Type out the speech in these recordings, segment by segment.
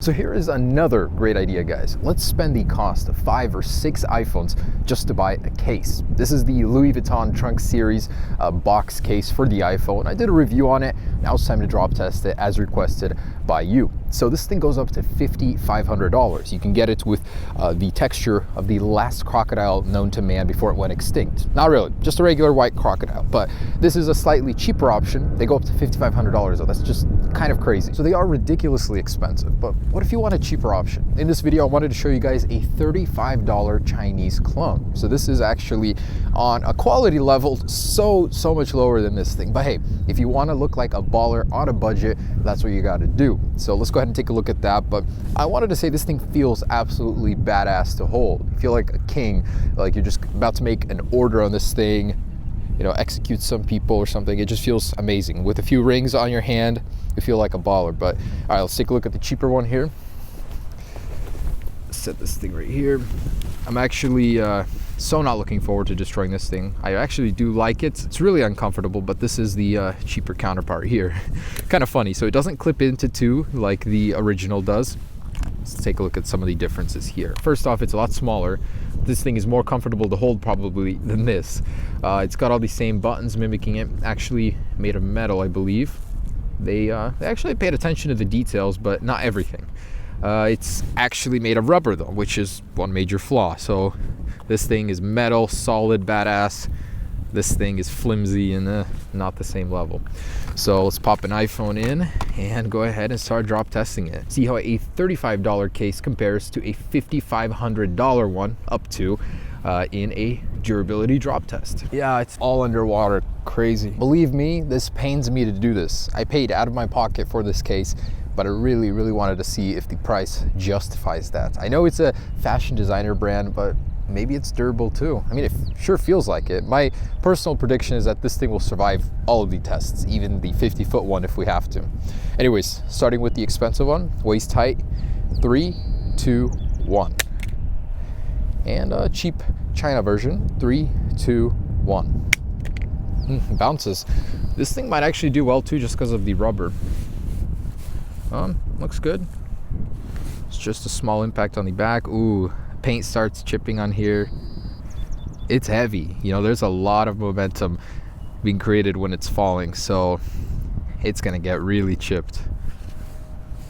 So here is another great idea, guys. Let's spend the cost of 5 or 6 iPhones just to buy a case. This is the Louis Vuitton Trunk Series box case for the iPhone. I did a review on it. Now it's time to drop test it as requested by you. So this thing goes up to $5,500. You can get it with the texture of the last crocodile known to man before it went extinct. Not really, just a regular white crocodile, but this is a slightly cheaper option. They go up to $5,500 though. That's just kind of crazy. So they are ridiculously expensive, but what if you want a cheaper option? In this video, I wanted to show you guys a $35 Chinese clone. So this is actually on a quality level so much lower than this thing. But hey, if you want to look like a baller on a budget, that's what you got to do. So let's go ahead and take a look at that. But I wanted to say this thing feels absolutely badass to hold. You feel like a king, like you're just about to make an order on this thing, you know, execute some people or something. It just feels amazing. With a few rings on your hand, you feel like a baller. But all right, let's take a look at the cheaper one here. Set this thing right here. I'm actually so not looking forward to destroying this thing. I actually do like it. It's really uncomfortable, but this is the cheaper counterpart here. Kind of funny. So it doesn't clip into two like the original does. Let's take a look at some of the differences here. First off, it's a lot smaller. This thing is more comfortable to hold probably than this. It's got all the same buttons mimicking it. Actually made of metal, I believe. They actually paid attention to the details, but not everything. It's actually made of rubber though, which is one major flaw. So this thing is metal, solid, badass. This thing is flimsy and not the same level. So let's pop an iPhone in and go ahead and start drop testing it. See how a $35 case compares to a $5,500 one up to in a durability drop test. Yeah, it's all underwater. Crazy. Believe me, this pains me to do this. I paid out of my pocket for this case, but I really wanted to see if the price justifies that. I know it's a fashion designer brand, but maybe it's durable too. I mean, it sure feels like it. My personal prediction is that this thing will survive all of the tests, even the 50-foot one if we have to. Anyways, starting with the expensive one, waist height, 3, 2, 1. And a cheap China version, 3, 2, 1. Bounces. This thing might actually do well too, just because of the rubber. Looks good. It's just a small impact on the back. Ooh, paint starts chipping on here. It's heavy. You know, there's a lot of momentum being created when it's falling, so it's gonna get really chipped.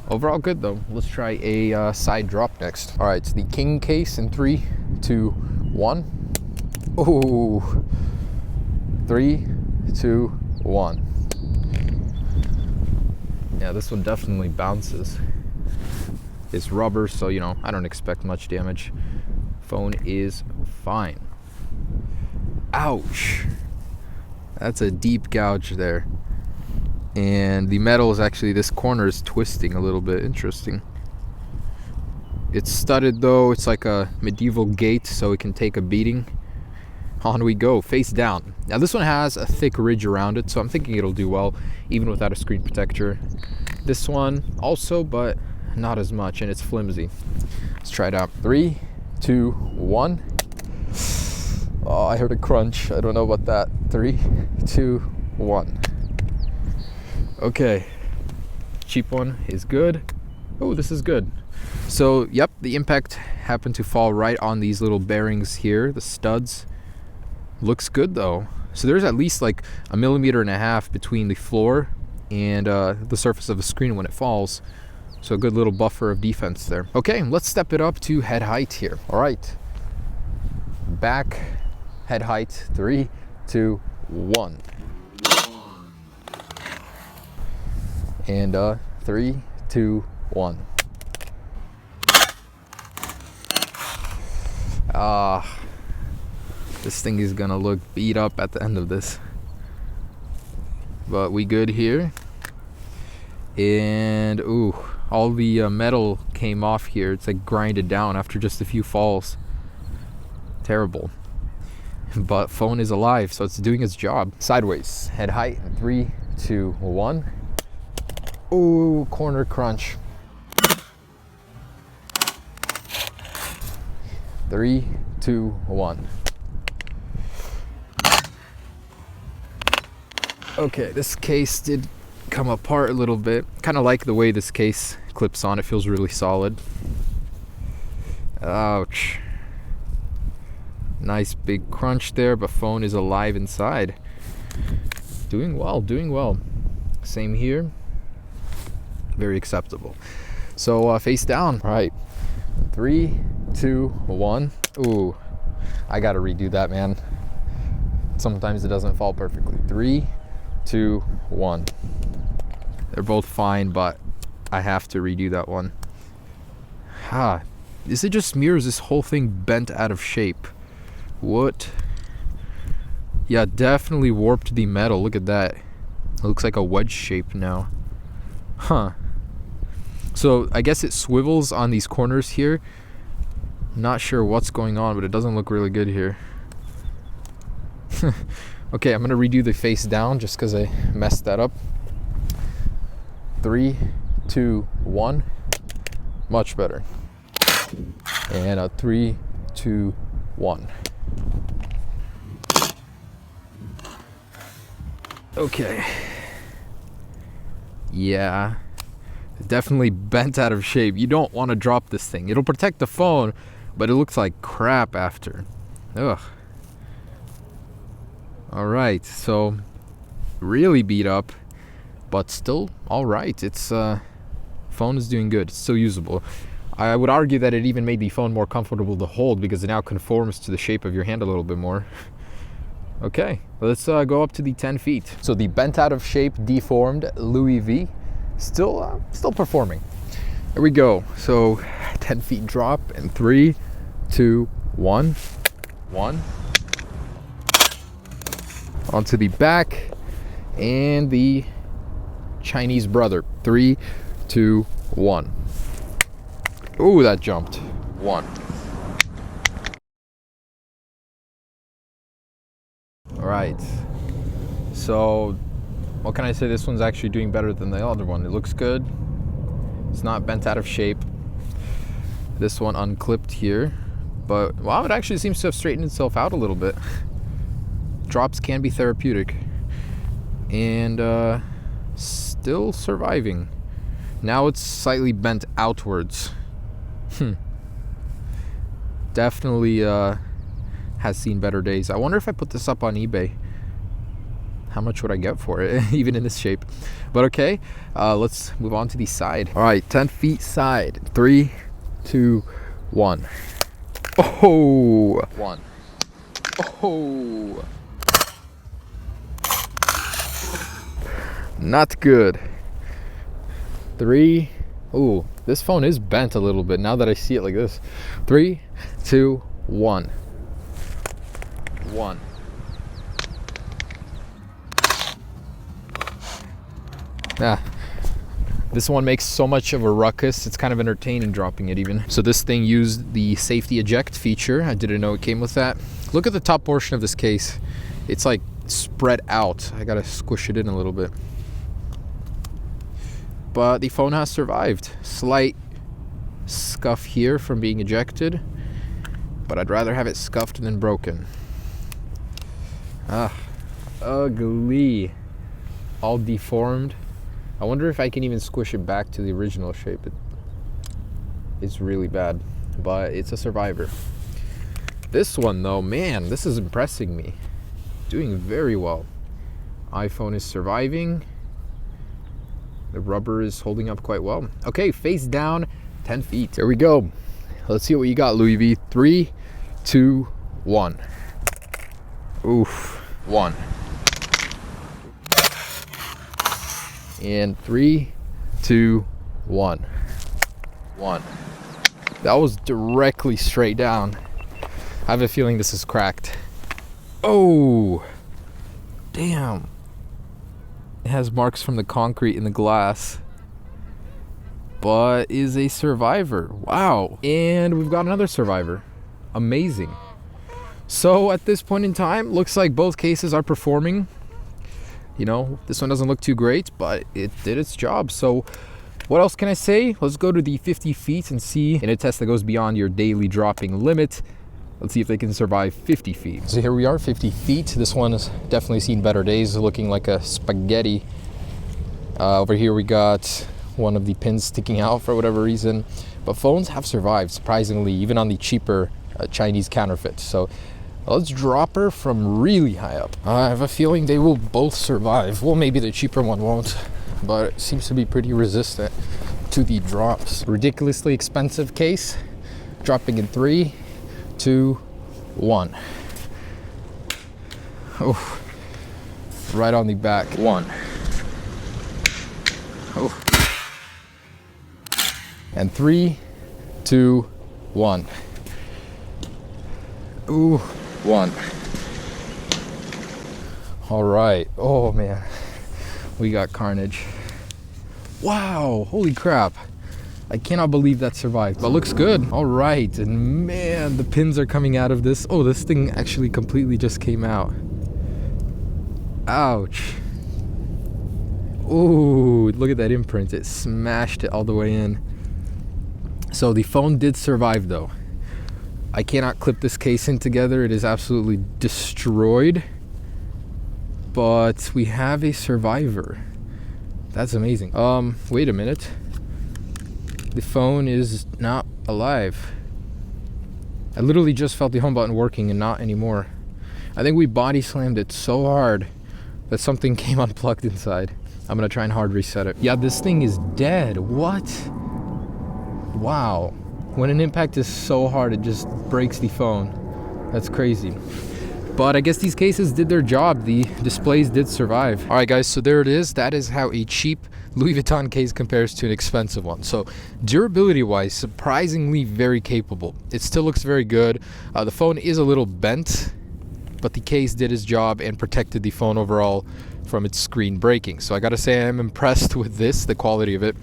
Overall good though. Let's try a side drop next. All right, it's the King case in 3, 2, 1. Ooh, 3, 2, 1. Yeah, this one definitely bounces. It's rubber, so you know, I don't expect much damage. Phone is fine. Ouch. That's a deep gouge there. And the metal is actually, this corner is twisting a little bit. Interesting. It's studded though. It's like a medieval gate, so it can take a beating. On we go, face down. Now this one has a thick ridge around it, so I'm thinking it'll do well even without a screen protector. This one also, but not as much, and it's flimsy. Let's try it out. 3, 2, 1. Oh, I heard a crunch. I don't know about that. 3, 2, 1. Okay, cheap one is good. Oh, this is good. So yep, the impact happened to fall right on these little bearings here, the studs. Looks good though. So there's at least like 1.5 millimeters between the floor and the surface of the screen when it falls. So a good little buffer of defense there. Okay, let's step it up to head height here. All right, back, head height, 3, 2, 1. And 3, 2, 1. This thing is gonna look beat up at the end of this, but we good here. And ooh, all the metal came off here. It's like grinded down after just a few falls. Terrible. But phone is alive, so it's doing its job. Sideways, head height, 3, 2, 1. Ooh, corner crunch. 3, 2, 1. Okay, this case did come apart a little bit. Kind of like the way this case clips on. It feels really solid. Ouch. Nice big crunch there, but phone is alive inside. Doing well, doing well. Same here. Very acceptable. So face down. All right. 3, 2, 1. Ooh, I gotta redo that, man. Sometimes it doesn't fall perfectly. 3, 2, 1. They're both fine, but I have to redo that one. Is it just me or is this whole thing bent out of shape? What? Yeah, definitely warped the metal. Look at that. It looks like a wedge shape now. Huh. So I guess it swivels on these corners here. Not sure what's going on, but it doesn't look really good here. Okay, I'm gonna redo the face down just because I messed that up. 3, 2, 1. Much better. And a 3, 2, 1. Okay. Yeah. Definitely bent out of shape. You don't want to drop this thing. It'll protect the phone, but it looks like crap after. Ugh. Alright, so really beat up, but still alright. It's phone is doing good. It's still usable. I would argue that it even made the phone more comfortable to hold because it now conforms to the shape of your hand a little bit more. Okay, let's go up to the 10 feet. So the bent out of shape, deformed Louis V, still performing. There we go. So 10 feet drop and 3, 2, 1. 1. Onto the back and the Chinese brother. 3, 2, 1. Ooh, that jumped. 1. All right. So, what can I say? This one's actually doing better than the other one. It looks good. It's not bent out of shape. This one unclipped here, but wow, it actually seems to have straightened itself out a little bit. Drops can be therapeutic. And still surviving. Now it's slightly bent outwards. Definitely has seen better days. I wonder if I put this up on eBay, how much would I get for it, even in this shape? But okay, let's move on to the side. All right, 10 feet side. 3, 2, 1. Oh! 1. Oh! Not good. 3. Ooh, this phone is bent a little bit now that I see it like this. 3, 2, 1. 1. This one makes so much of a ruckus. It's kind of entertaining dropping it even. So this thing used the safety eject feature. I didn't know it came with that. Look at the top portion of this case. It's like spread out. I gotta squish it in a little bit. But the phone has survived. Slight scuff here from being ejected, but I'd rather have it scuffed than broken. Ugly. All deformed. I wonder if I can even squish it back to the original shape. It's really bad, but it's a survivor. This one though, man, this is impressing me. Doing very well. iPhone is surviving. The rubber is holding up quite well. Okay, face down, 10 feet. There we go. Let's see what you got, Louis V. 3, 2, 1. Oof. 1. And 3, 2, 1. 1. That was directly straight down. I have a feeling this is cracked. Oh, damn. It has marks from the concrete in the glass, but is a survivor. Wow. And we've got another survivor. Amazing. So at this point in time, looks like both cases are performing. You know, this one doesn't look too great, but it did its job. So what else can I say? Let's go to the 50 feet and see, in a test that goes beyond your daily dropping limit, let's see if they can survive 50 feet. So here we are, 50 feet. This one has definitely seen better days, looking like a spaghetti. Over here we got one of the pins sticking out for whatever reason. But phones have survived, surprisingly, even on the cheaper Chinese counterfeits. So let's drop her from really high up. I have a feeling they will both survive. Well, maybe the cheaper one won't, but it seems to be pretty resistant to the drops. Ridiculously expensive case, dropping in 3, 2, 1. Oh, right on the back. 1. Oh. And 3, 2, 1. Ooh, 1. All right. Oh man, we got carnage. Wow, holy crap. I cannot believe that survived, but looks good. All right, and man, the pins are coming out of this. Oh, this thing actually completely just came out. Ouch. Ooh, look at that imprint. It smashed it all the way in. So the phone did survive though. I cannot clip this case in together. It is absolutely destroyed. But we have a survivor. That's amazing. Wait a minute. The phone is not alive. I literally just felt the home button working and not anymore. I think we body slammed it so hard that something came unplugged inside. I'm gonna try and hard reset it. Yeah, this thing is dead. What? Wow. When an impact is so hard, it just breaks the phone. That's crazy. But I guess these cases did their job. The displays did survive. All right, guys, so there it is. That is how a cheap Louis Vuitton case compares to an expensive one. So durability-wise, surprisingly very capable. It still looks very good. The phone is a little bent, but the case did its job and protected the phone overall from its screen breaking. So I gotta say I'm impressed with this, the quality of it.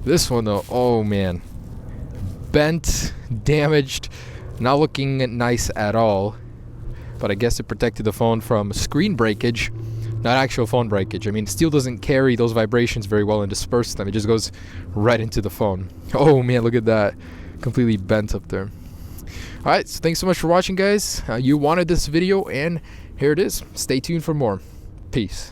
This one though, oh man. Bent, damaged, not looking nice at all. But I guess it protected the phone from screen breakage, not actual phone breakage. I mean, steel doesn't carry those vibrations very well and disperse them. It just goes right into the phone. Oh man, look at that. Completely bent up there. All right, so thanks so much for watching, guys. You wanted this video, and here it is. Stay tuned for more. Peace.